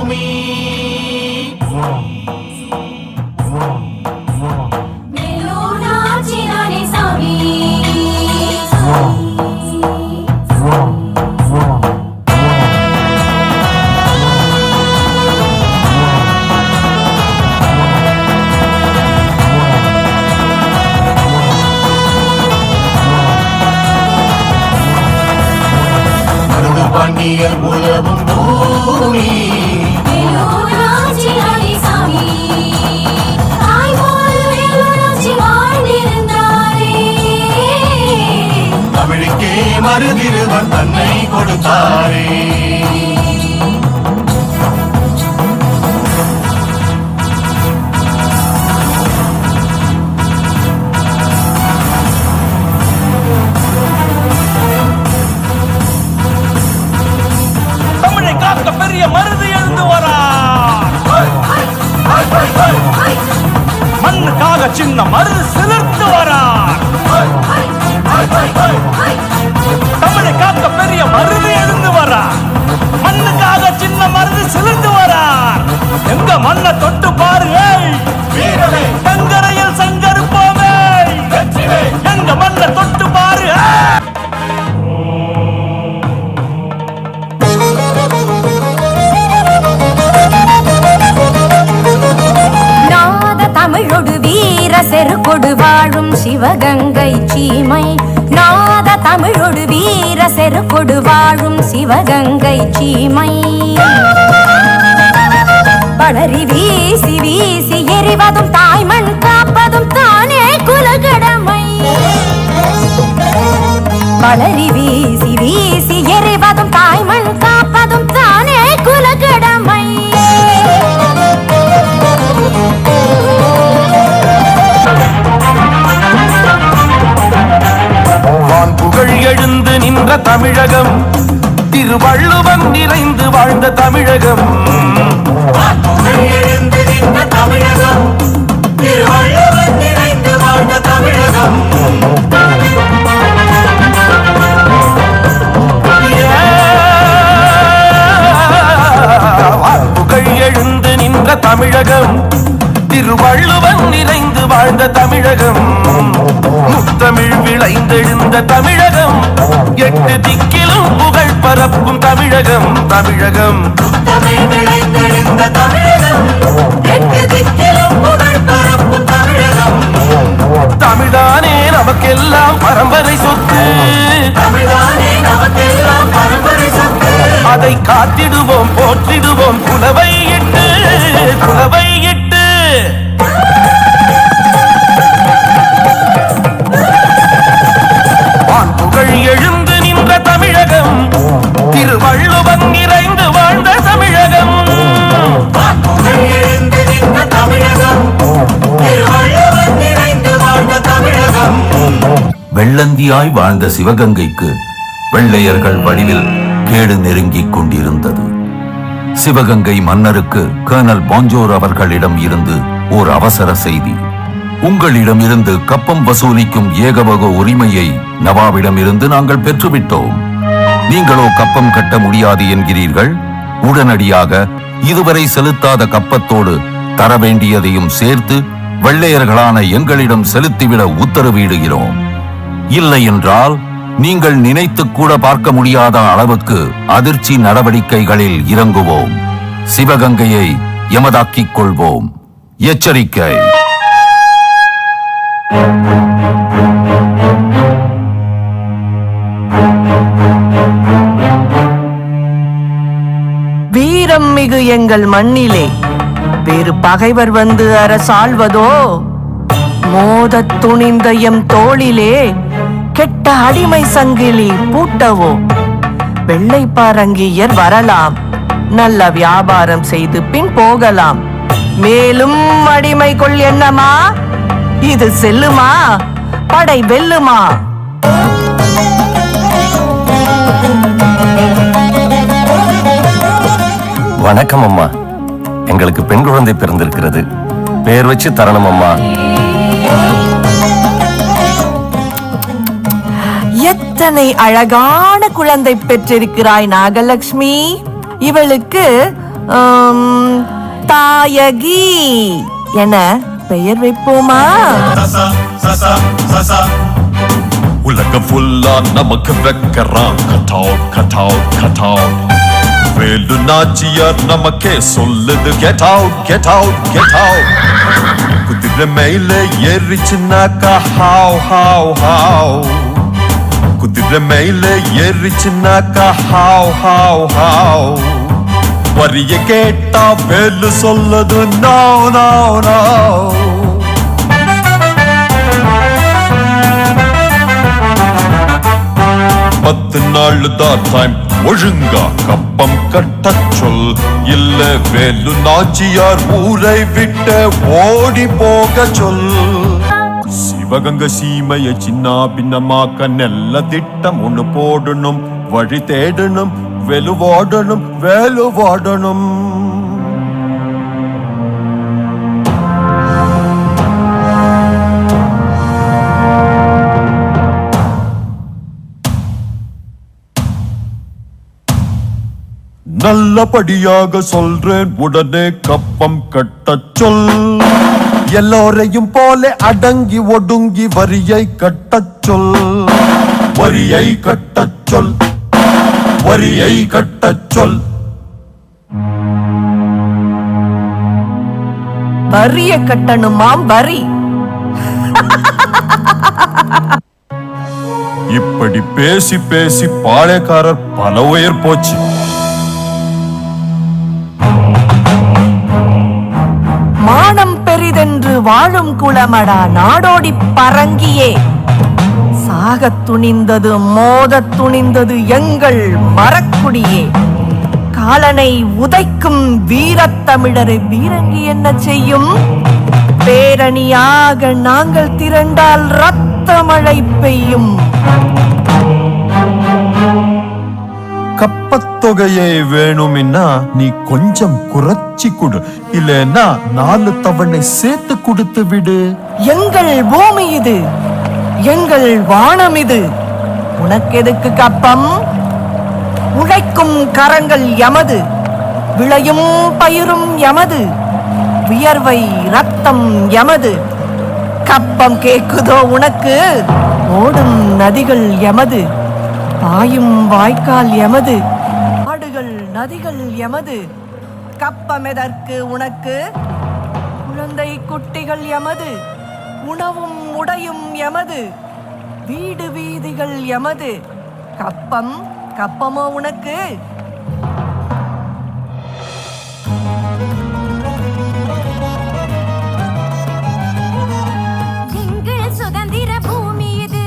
பூமி. பாண்டியர் உலவும் பூமி. தமிழுக்கே மருதிருவர் தன்னை கொடுத்தாரே. பெரிய மருது எழுந்து வரா. மண்ணுக்காக சின்ன மருது சிலிர்த்து வரா. தமிழை காக்க பெரிய மருது எழுந்து வரா. மண்ணுக்காக சின்ன மருது சிலிர்த்து வரா. எங்க மண்ணை தொட்டு பாருங்க. கங்கரையில் சங்கருப்போமே. எங்க மண்ணை தொட்டு பாரு. தமிழொடு வீர செருக்கொடு வாழும் சிவகங்கை சீமை. நாத தமிழொடு வீர செருக்கொடு வாழும் சிவகங்கை சீமை. வளரி வீசி வீசி எறிவதும் தாய்மண் காப்பதும் தானே குலகடமை. வளரி வீசி வீசி எறிவதும் தாய்மண் காப்பதும் தானே குலகடமை. புகழ் எழுந்து நின்ற தமிழகம், திருவள்ளுவன் நிறைந்து வாழ்ந்த தமிழகம். புகழ் எழுந்து நின்ற தமிழகம், திருவள்ளுவன் நிறைந்து வாழ்ந்த தமிழகம். புகழ் எழுந்து நின்ற தமிழகம், திருவள்ளுவன் நிறைந்து வாழ்ந்த தமிழகம். முத்தமிழ் விளைந்தெழுந்த தமிழகம், எட்டு திக்கிலும் புகழ் பரப்பும் தமிழகம். தமிழகம் முத்தமிழ் விளைந்தெழுந்த தமிழகம், எட்டு திக்கிலும் புகழ் பரப்பும் தமிழகம். தமிழ்தானே நமக்கெல்லாம் பரம்பரை சொத்து. தமிழ்தானே நமக்கெல்லாம் பரம்பரை சொத்து. அதை காத்திடுவோம் போற்றிடுவோம் குலவை இட்டு. குலவை இட்டு புகழ் எழுந்து நின்ற தமிழகம், திருவள்ளுவன் நிறைந்து வாழ்ந்த தமிழகம். புகழ் எழுந்து நின்ற தமிழகம், திருவள்ளுவன் நிறைந்து வாழ்ந்த தமிழகம். வெள்ளந்தியாய் வாழ்ந்த சிவகங்கைக்கு வெள்ளையர்கள் வடிவில் கேடு நெருங்கிக் கொண்டிருந்தது. சிவகங்கை மன்னருக்கு கர்னல் பாஞ்சோர் அவர்களிடம் இருந்து ஓர் அவசர செய்தி. உங்களிடம் இருந்து கப்பம் வசூலிக்கும் ஏகபோக உரிமையை நவாபிடம் இருந்து நாங்கள் பெற்றுவிட்டோம். நீங்களோ கப்பம் கட்ட முடியாது என்கிறீர்கள். உடனடியாக இதுவரை செலுத்தாத கப்பத்தோடு தர வேண்டியதையும் சேர்த்து வெள்ளையர்களான எங்களிடம் செலுத்திவிட உத்தரவிடுகிறோம். இல்லை என்றால் நீங்கள் நினைத்து கூட பார்க்க முடியாத அளவுக்கு அதிர்ச்சி நடவடிக்கைகளில் இறங்குவோம். சிவகங்கையை எமதாக்கிக் கொள்வோம். எச்சரிக்கை. வீரம் மிகு எங்கள் மண்ணிலே வேறு பகைவர் வந்து அரசாள்வதோ? மோதத் துணிந்த எம் தோளிலே கெட்ட அடிமை சங்கிலி பூட்டவோ? வெள்ளை பாரங்கியர் வரலாம், நல்ல வியாபாரம் செய்து பின் போகலாம். மேலும் அடிமை கொள் எண்ணமா? இது செல்லுமா? படை வெல்லுமா? வணக்கம் அம்மா. எங்களுக்கு பெண் குழந்தை பிறந்திருக்கிறது. பெயர் வச்சு தரணும் அம்மா. எத்தனை அழகான குழந்தை பெற்றிருக்கிறாய் நாகலட்சுமி. இவளுக்கு தாயகி என பெயர் வைப்போமா? சசா சசா சசா உலகம் ஃபுல்லா நமக்கு வைக்கிறான் கட் அவுட் வேலு நாச்சியார் நமக்கே சொல்லுது கெட் அவுட் குதிரை மேல ஏறிச்சுனாக்கா ஹாவ் குதிரை மேல ஏறிச்சுனாக்கா ஹாவ் வரிய கேட்டா வேலு சொல்லுது நோ நோ நோ. 10 நாள் தான் டைம் ஒழுங்கா கப்பம் கட்டச் சொல், இல்ல வேலு நாச்சியார் ஊரை விட்டு ஓடி போக சொல். சிவகங்க சீமையை சின்ன பின்னமாக்க நல்ல திட்டம் ஒண்ணு போடணும், வழி தேடணும், வேலுவாடணும். நல்லபடியாக சொல்றேன், உடனே கப்பம் கட்டச் சொல். எல்லோரையும் போல அடங்கி ஒடுங்கி வரியை கட்டச் சொல். வரியை கட்டச் சொல். வரிய கட்டணுமாம் வரி. இப்படி பேசி பேசி பாளையக்காரர் பல உயிர் போச்சு. மானம் பெரிதென்று வாழும் குளமடா நாடோடி பரங்கியே. சாகத் துணிந்தது மோதத் துணிந்தது எங்கள் மரக்குடியே. காலனை உதைக்கும் வீரத்தமிழரை பீரங்கி என்ன செய்யும்? பேரணியாக நாங்கள் திரண்டால் இரத்த மழை பெய்யும். கப்பத்தொகையை வேணும்னா நீ கொஞ்சம் குறைச்சி கொடு, இல்லைன்னா 4 தவணை சேர்த்து கொடுத்து விடு. எங்கள் பூமி இது, எங்கள் வானம் இது, உனக்கெதுக்கு கப்பம்? உழைக்கும் கரங்கள் எமது, விளையும் பயிரும் எமது, வியர்வை ரத்தம் எமது. கப்பம் கேக்குதோ உனக்கு? ஓடும் நதிகள் எமது, பாயும் வாய்க்கால் எமது, ஆடுகள் நதிகள் எமது. கப்பம் எதற்கு உனக்கு? குழந்தை குட்டிகள் எமது, உணவும் உடையும் எமது, வீடு வீதிகள் எமது. கப்பமோ உனக்கு? எங்கள் சுதந்திர பூமி இது,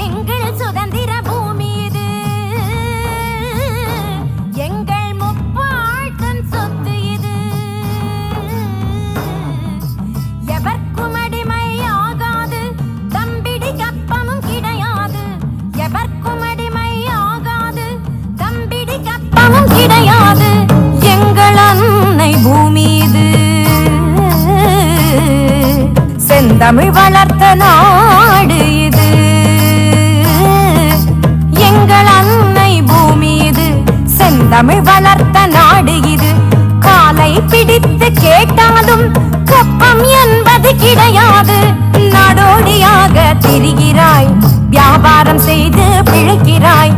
எங்கள் சுதந்திர பூமி இது, எங்கள் முப்பாட்டன் சொத்து இது. எவர்க்கும் அடிமையாகாது, தம்பிடி கப்பமும் கிடையாது. எவர்க்கும் அடிமையாகாது, தம்பிடி கப்பமும் கிடையாது. எங்கள் அன்னை பூமி இது, செந்தமிழ் வளர்த்த நாடு இது. எங்கள் அன்னை பூமி இது, செந்தமிழ் வளர்த்த நாடு இது. காலை பிடித்து கேட்டாலும் கப்பம் என்பது கிடையாது. நாடோடியாக திரிகிறாய், வியாபாரம் செய்து பிழைக்கிறாய்.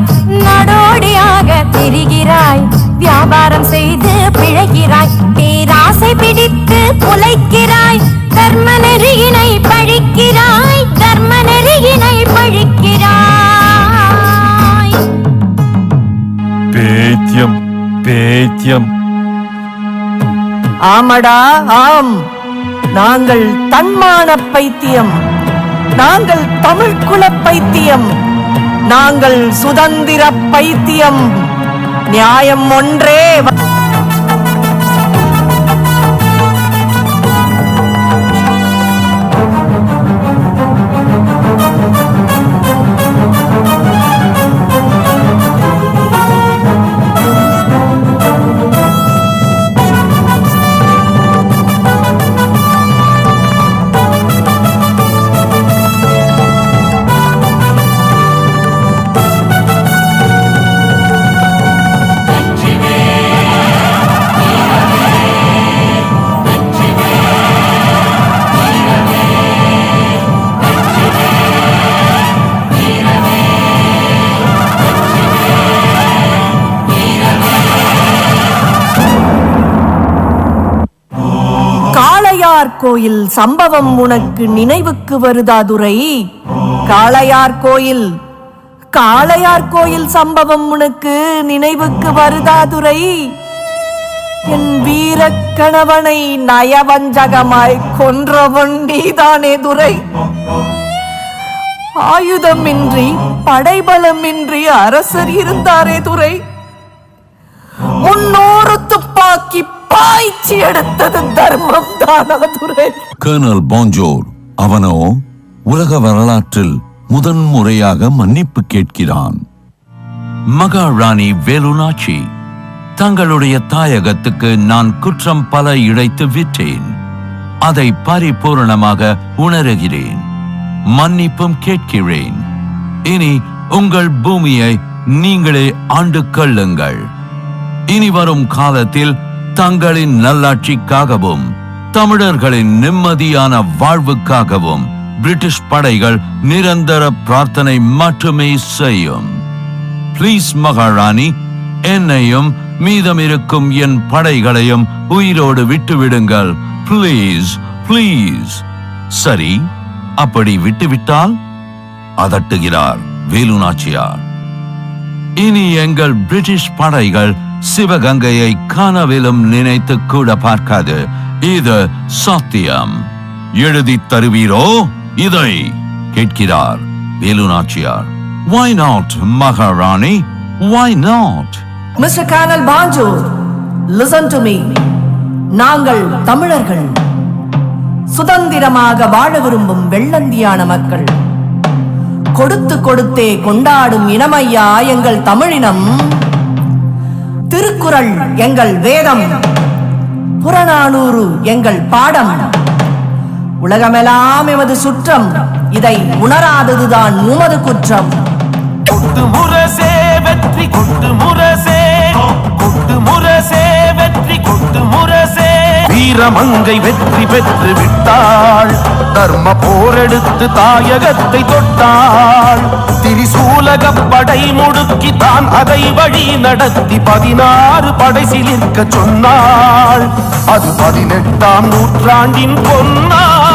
நாடோடியாக திரிகிறாய், வியாபாரம் செய்து பிழைக்கிறாய். பேராசை பிடித்து புலைக்கிறாய், தர்ம நெறியினை பழிக்கிறாய், தர்ம நெறியினை பழிக்கிறாய். பேத்தியம். ஆமடா ஆம், நாங்கள் தன்மான பைத்தியம், நாங்கள் தமிழ் குல பைத்தியம், நாங்கள் சுதந்திர பைத்தியம். நியாயம் ஒன்றே. காளையார் கோயில் சம்பவம் உனக்கு நினைவுக்கு வருதா துரை? காளையார் கோயில் சம்பவம் உனக்கு நினைவுக்கு வருதா துரை? என் வீரக் கணவனை நயவஞ்சகமாய் கொன்றவன் நீதானே துரை. ஆயுதமின்றி படைபலமின்றி அரசர் இருந்தாரே துரை. 300 துப்பாக்கி பாய்ச்சி எடுத்தது தர்மம் தானா துரை? கர்னல் பாஞ்சோர் அவனோ உலக வரலாற்றில் முதன்முறையாக மன்னிப்பு கேட்கிறான். மகாராணி வேலுநாச்சி, தங்களுடைய தாயகத்துக்கு நான் குற்றம் பல இழைத்து விட்டேன். அதை பரிபூரணமாக உணர்கிறேன். மன்னிப்பும் கேட்கிறேன். இனி உங்கள் பூமியை நீங்களே ஆண்டு கொள்ளுங்கள். இனி வரும் காலத்தில் தங்களின் நல்லாட்சிக்காகவும் தமிழர்களின் நிம்மதியான வாழ்வுக்காகவும் பிரிட்டிஷ் படைகள் நிரந்தர பிரார்த்தனை மட்டுமே செய்யும். பிளீஸ் மகாராணி, என்னையும் மீதமிருக்கும் என் படைகளையும் உயிரோடு விட்டுவிடுங்கள். Please please. சரி, அப்படி விட்டுவிட்டால்? அதட்டுகிறார் வேலுநாச்சியார். இனி எங்கள் பிரிட்டிஷ் படைகள் சிவகங்கையை கனவிலும் நினைத்து கூட பார்க்காது. இது சத்தியம். எழுதி தருவீரோ இதை? கேட்கிறார் வேலுநாச்சியார். Why not, மகாராணி? Why not? Mr. Colonel Banjur, listen to me. நாங்கள் தமிழர்கள், சுதந்திரமாக வாழ விரும்பும் வெள்ளந்தியான மக்கள். கொடுத்து கொடுத்தே கொண்டாடும் இனமையா எங்கள் தமிழினம். திருக்குறள் எங்கள் வேதம், புறநானூறு எங்கள் பாடம். உலகமெல்லாம் எமது சுற்றம். இதை உணராததுதான் உமது குற்றம். கொட்டு முரசே வெற்றி, கொட்டு முரசே, கொட்டு முரசே வெற்றி, கொட்டு முரசே. வீரமங்கை வெற்றி பெற்று விட்டாள். தர்ம போரெடுத்து தாயகத்தை தொட்டாள். திரிசூலகப் படை முடுக்கி தான் அதை வழி நடத்தி 16 படை சிலிர்க்க சொன்னாள். அது 18ஆம் நூற்றாண்டின் பொன்னாள்.